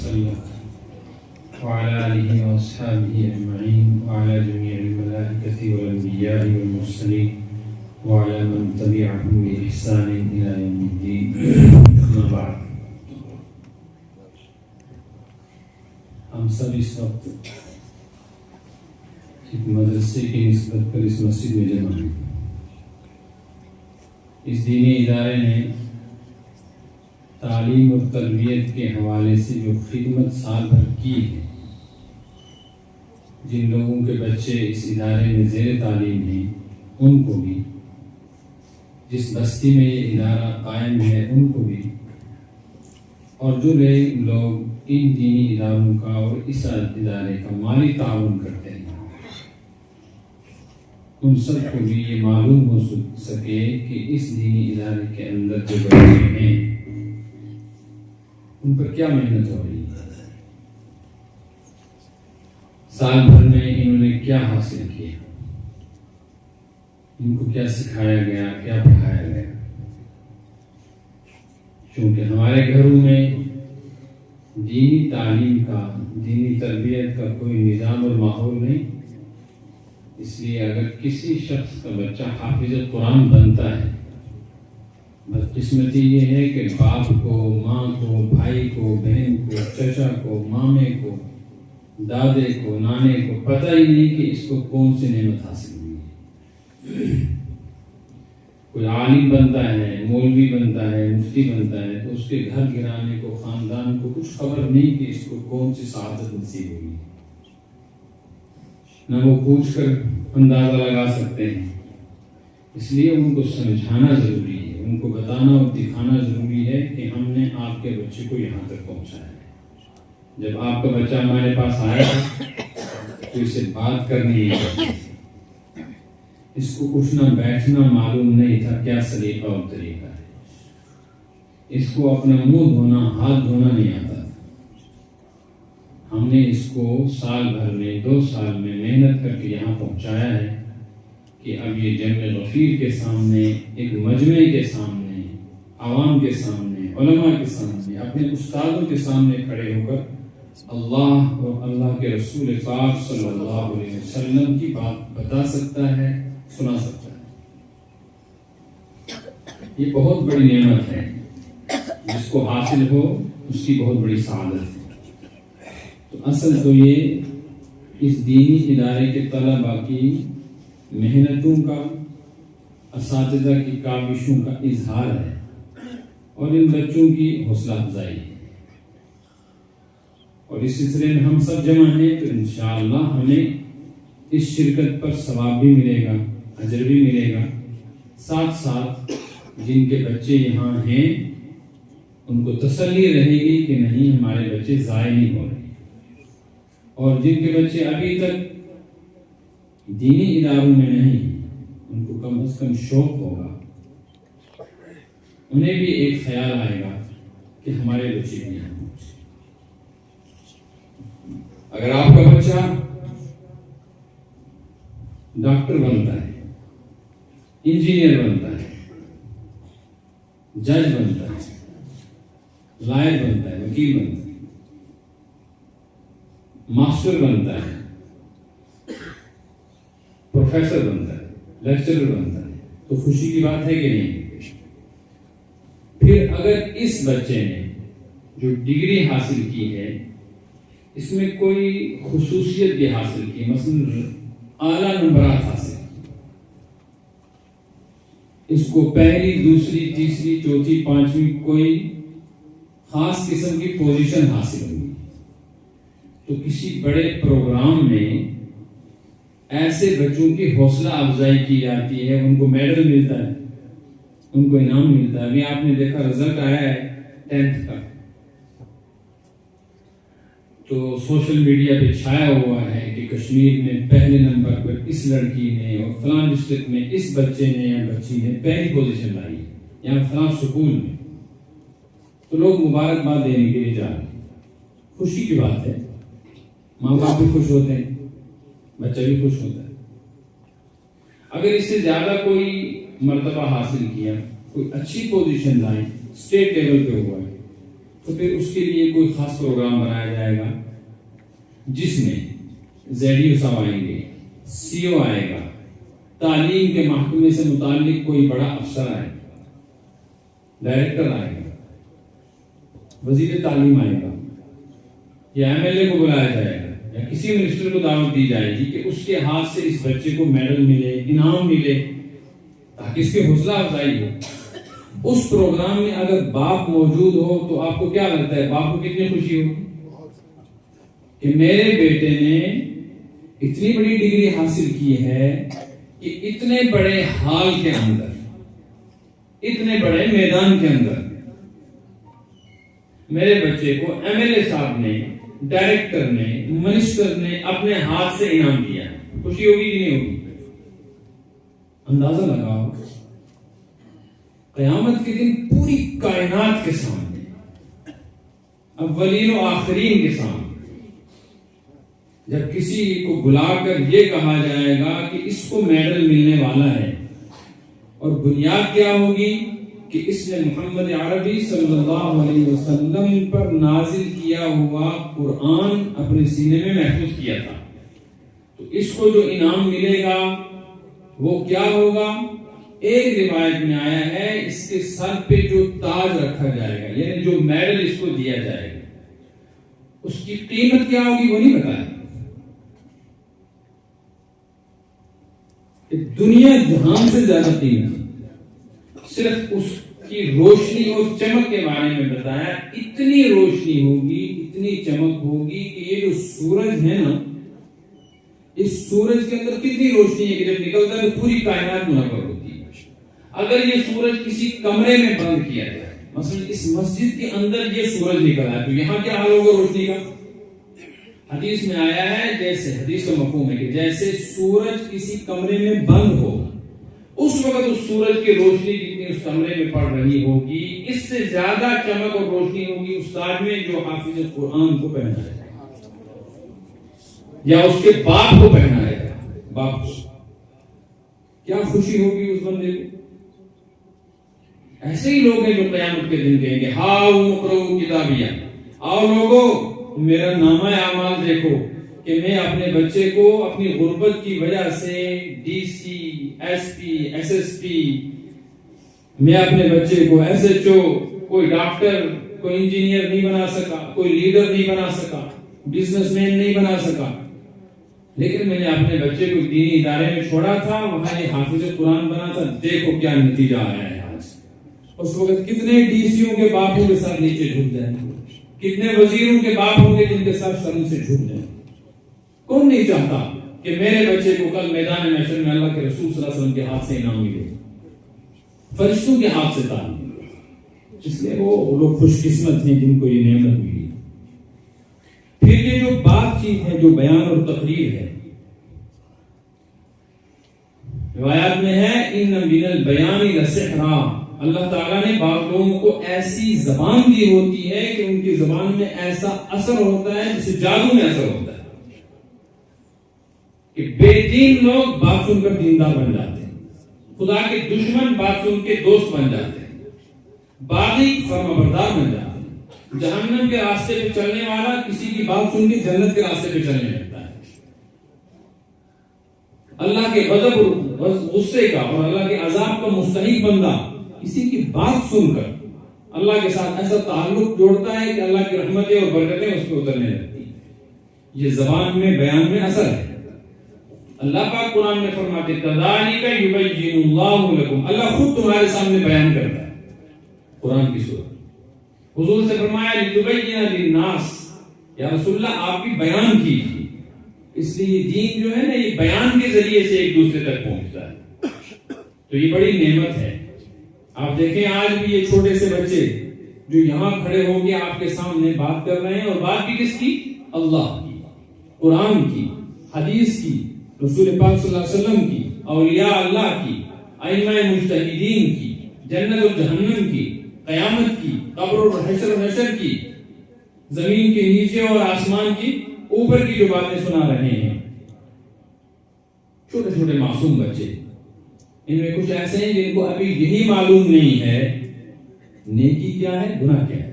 وسلم وعلى آله وأصحابه أجمعين وعلى جميع الملائكة والأنبياء والمرسلين وعلى من تبعهم بإحسان إلى يوم الدين. أما بعد، ہم سب اس وقت ایک مدرسے کی نسبت پر اس مسجد میں جمع ہیں. اس دینی ادارے نے تعلیم اور تربیت کے حوالے سے جو خدمت سال بھر کی ہے، جن لوگوں کے بچے اس ادارے میں زیر تعلیم ہیں ان کو بھی، جس بستی میں یہ ادارہ قائم ہے ان کو بھی، اور جو لوگ ان دینی اداروں کا اور اس ادارے کا مالی تعاون کرتے ہیں، ان سب کو بھی یہ معلوم ہو سکے کہ اس دینی ادارے کے اندر جو بچے ہیں ان پر کیا محنت ہو رہی ہے، سال بھر میں انہوں نے کیا حاصل کیا، ان کو کیا سکھایا گیا، کیا پڑھایا گیا. چونکہ ہمارے گھروں میں دینی تعلیم کا، دینی تربیت کا کوئی نظام اور ماحول نہیں، اس لیے اگر کسی شخص کا بچہ حافظ قرآن بنتا ہے، بدقسمتی یہ ہے کہ باپ کو، ماں کو، بھائی کو، بہن کو، چچا کو، مامے کو، دادے کو، نانے کو پتہ ہی نہیں کہ اس کو کون سی نعمت حاصل ہوئی ہے. کوئی عالم بنتا ہے، مولوی بنتا ہے، مفتی بنتا ہے تو اس کے گھر گرانے کو، خاندان کو کچھ خبر نہیں کہ اس کو کون سی سعادت نصیب ہوئی ہے. نہ وہ پوچھ کر اندازہ لگا سکتے ہیں. اس لیے ان کو سمجھانا ضروری ہے، ان کو بتانا اور دکھانا ضروری ہے کہ ہم نے آپ کے بچے کو یہاں تک پہنچایا ہے. جب آپ کا بچہ ہمارے پاس آیا تو اسے بات کرنی ہے، اس کو اٹھنا بیٹھنا معلوم نہیں تھا کیا سلیقہ اور طریقہ ہے. اس کو اپنا منہ دھونا، ہاتھ دھونا نہیں آتا تھا. ہم نے اس کو سال بھر میں، 2 سال میں محنت کر کے یہاں پہنچایا ہے کہ اب یہ جنگ غفیر کے سامنے، ایک مجمع کے سامنے، عوام کے سامنے، علماء کے سامنے، اپنے استادوں کے سامنے کھڑے ہو کر اللہ اور اللہ کے رسول پاک صلی اللہ علیہ وسلم کی بات بتا سکتا ہے، سنا سکتا ہے. یہ بہت بڑی نعمت ہے، جس کو حاصل ہو اس کی بہت بڑی سعادت ہے. تو اصل تو یہ اس دینی ادارے کے طلباء کی محنتوں کا، اساتذہ کی کاوشوں کا اظہار ہے اور ان بچوں کی حوصلہ افزائی ہے. اور اس سلسلے میں ہم سب جمع ہیں تو انشاءاللہ ہمیں اس شرکت پر ثواب بھی ملے گا، اجر بھی ملے گا. ساتھ ساتھ جن کے بچے یہاں ہیں ان کو تسلی رہے گی کہ نہیں، ہمارے بچے ضائع نہیں ہو رہے. اور جن کے بچے ابھی تک دینی اداروں میں نہیں، ان کو کم از کم شوق ہوگا، انہیں بھی ایک خیال آئے گا کہ ہمارے بچے بھی یہاں پہنچے. اگر آپ کا بچہ ڈاکٹر بنتا ہے، انجینئر بنتا ہے، جج بنتا ہے، لائر بنتا ہے، وکیل بنتا ہے، ماسٹر بنتا ہے، پروفیسر بنتا ہے، لیکچرر بنتا ہے، تو خوشی کی بات ہے کہ نہیں؟ پھر اگر اس بچے نے جو ڈگری حاصل کی ہے اس میں کوئی خصوصیت بھی حاصل کی، مثلا اعلیٰ نمبرات حاصل کی، اس کو پہلی، دوسری، تیسری، چوتھی، پانچویں کوئی خاص قسم کی پوزیشن حاصل ہوئی، تو کسی بڑے پروگرام میں ایسے بچوں کی حوصلہ افزائی کی جاتی ہے، ان کو میڈل ملتا ہے، ان کو انعام ملتا ہے. ابھی آپ نے دیکھا رزلٹ آیا ہے 10th کا، تو سوشل میڈیا پہ چھایا ہوا ہے کہ کشمیر میں پہلے نمبر پر اس لڑکی نے، اور فلاں ڈسٹرکٹ میں اس بچے نے یا بچی نے پہلی پوزیشن لائی یا فلاں سکول میں. تو لوگ مبارکباد دینے کے لیے جا رہے ہیں. خوشی کی بات ہے، ماں باپ بھی خوش ہوتے ہیں، بچہ بھی خوش ہوتا ہے. اگر اس سے زیادہ کوئی مرتبہ حاصل کیا، کوئی اچھی پوزیشن لائی، اسٹیٹ لیول پہ ہوا ہے، تو پھر اس کے لیے کوئی خاص پروگرام بنایا جائے گا جس میں زیڈیو صاحب آئیں گے، سی او آئے گا، تعلیم کے محکمے سے متعلق کوئی بڑا افسر آئے گا، ڈائریکٹر آئے گا، وزیر تعلیم آئے گا، یا ایم ایل اے کو بلایا جائے گا، یا کسی منسٹر کو دعوت دی جائے گی کہ اس کے ہاتھ سے اس بچے کو میڈل ملے، انعام ملے، تاکہ اس کی حوصلہ افزائی ہو۔ اس پروگرام میں اگر باپ موجود ہو تو آپ کو کیا لگتا ہے باپ کو کتنی خوشی ہو کہ میرے بیٹے نے اتنی بڑی ڈگری حاصل کی ہے کہ اتنے بڑے ہال کے اندر، اتنے بڑے میدان کے اندر میرے بچے کو ایم ایل اے صاحب نے، ڈائریکٹر نے، منسٹر نے اپنے ہاتھ سے انعام دیا۔ خوشی ہوگی کہ نہیں ہوگی؟ اندازہ لگاؤ قیامت کے دن پوری کائنات کے سامنے، اولین و آخرین کے سامنے، جب کسی کو بلا کر یہ کہا جائے گا کہ اس کو میڈل ملنے والا ہے، اور بنیاد کیا ہوگی کہ اس نے محمد عربی صلی اللہ علیہ وسلم پر نازل کیا ہوا قرآن اپنے سینے میں محفوظ کیا تھا، تو اس کو جو انعام ملے گا وہ کیا ہوگا؟ ایک روایت میں آیا ہے اس کے سر پہ جو تاج رکھا جائے گا، یعنی جو میڈل اس کو دیا جائے گا، اس کی قیمت کیا ہوگی وہ نہیں بتایا۔ دنیا جہان سے زیادہ قیمت، صرف اس کی روشنی اور چمک کے بارے میں بتایا، اتنی روشنی ہوگی، اتنی چمک ہوگی کہ یہ جو سورج ہے نا، اس سورج کے اندر کتنی روشنی ہے کہ جب نکلتا ہے تو پوری کائنات منور ہوتی ہے۔ اگر یہ سورج کسی کمرے میں بند کیا جائے، مثلا اس مسجد کے اندر یہ سورج نکل آئے، تو یہاں کیا حال ہوگا روشنی کا؟ حدیث میں آیا ہے، جیسے حدیث کا مفہوم ہے کہ جیسے سورج کسی کمرے میں بند ہو، اس وقت اس سورج کی روشنی جتنی اس کمرے میں پڑ رہی ہوگی، اس سے زیادہ چمک اور روشنی ہوگی اس تاج میں جو حافظ قرآن کو پہنا ہے یا اس کے باپ کو پہنا ہے۔ باپ کیا خوشی ہوگی اس بندے کو۔ ایسے ہی لوگ ہیں جو قیامت کے دن کہیں گے ہاؤ اقرؤ کتابیہ، آؤ لوگو میرا نامہ اعمال دیکھو کہ میں اپنے بچے کو اپنی غربت کی وجہ سے D C, S P, S S P, میں اپنے بچے کو ایس ایچ او، کوئی ڈاکٹر، کوئی انجینئر نہیں بنا سکا، کوئی لیڈر نہیں بنا سکا، بزنس مین نہیں بنا سکا، لیکن میں نے اپنے بچے کو دینی ادارے میں چھوڑا تھا، وہاں یہ حافظ قرآن بنا تھا، دیکھو کیا نتیجہ آیا ہے آج۔ اس وقت کتنے ڈی سیوں کے باپوں کے ساتھ نیچے جھک جائیں، کتنے وزیروں کے باپ ہوں گے جن کے ساتھ شرم سے جھک جائیں۔ کون نہیں چاہتا کہ میرے بچے کو کل میدان محشر میں اللہ کے رسول صلی اللہ علیہ وسلم کے ہاتھ سے انعام ملے، فرشتوں کے ہاتھ سے تعلیم ملے۔ اس لیے وہ لوگ خوش قسمت ہیں جن کو یہ نعمت ملی۔ پھر یہ جو بات چیت ہے، جو بیان اور تقریر ہے، روایات میں ہے ان من البیان لسحرا، اللہ تعالیٰ نے بعض لوگوں کو ایسی زبان دی ہوتی ہے کہ ان کی زبان میں ایسا اثر ہوتا ہے جسے جادو میں اثر ہوتا ہے کہ بے دین لوگ بات سن کر دیندار بن جاتے ہیں، خدا کے دشمن بات سن کے دوست بن جاتے ہیں، باغی فرمانبردار بن جاتے ہیں، جہنم کے راستے پہ چلنے والا کسی کی بات سن کے جنت کے راستے پہ چلنے لگتا ہے، اللہ کے غضب غصے کا اور اللہ کے عذاب کا مستحق بندہ کسی کی بات سن کر اللہ کے ساتھ ایسا تعلق جوڑتا ہے کہ اللہ کی رحمتیں اور برکتیں اس پہ اترنے لگتی ہیں۔ یہ زبان میں، بیان میں اثر ہے۔ اللہ پاک قرآن میں فرماتے کذالک یبین اللہ لکم، اللہ خود تمہارے سامنے بیان کرتا ہے قرآن کی صورت۔ حضور سے فرمایا لتبین للناس، یا رسول اللہ آپ بھی بیان کیجیے، اس لیے یہ دین جو ہے نا یہ بیان کے ذریعے سے ایک دوسرے تک پہنچتا ہے، تو یہ بڑی نعمت ہے۔ آپ دیکھیں آج بھی یہ چھوٹے سے بچے جو یہاں کھڑے ہو کے آپ کے سامنے بات کر رہے ہیں، اور بات بھی کس کی؟ اللہ کی، قرآن کی، حدیث کی، رسول پاک صلی اللہ علیہ وسلم کی، اولیاء اللہ کی، ائمہ مجتہدین کی، جنت و جہنم کی، قیامت کی، قبر و حشر و نشر کی، زمین کے نیچے اور آسمان کی اوپر کی جو باتیں سنا رہے ہیں۔ چھوٹے چھوٹے معصوم بچے، ان میں کچھ ایسے ہیں جن کو ابھی یہی معلوم نہیں ہے نیکی کیا ہے، گناہ کیا ہے۔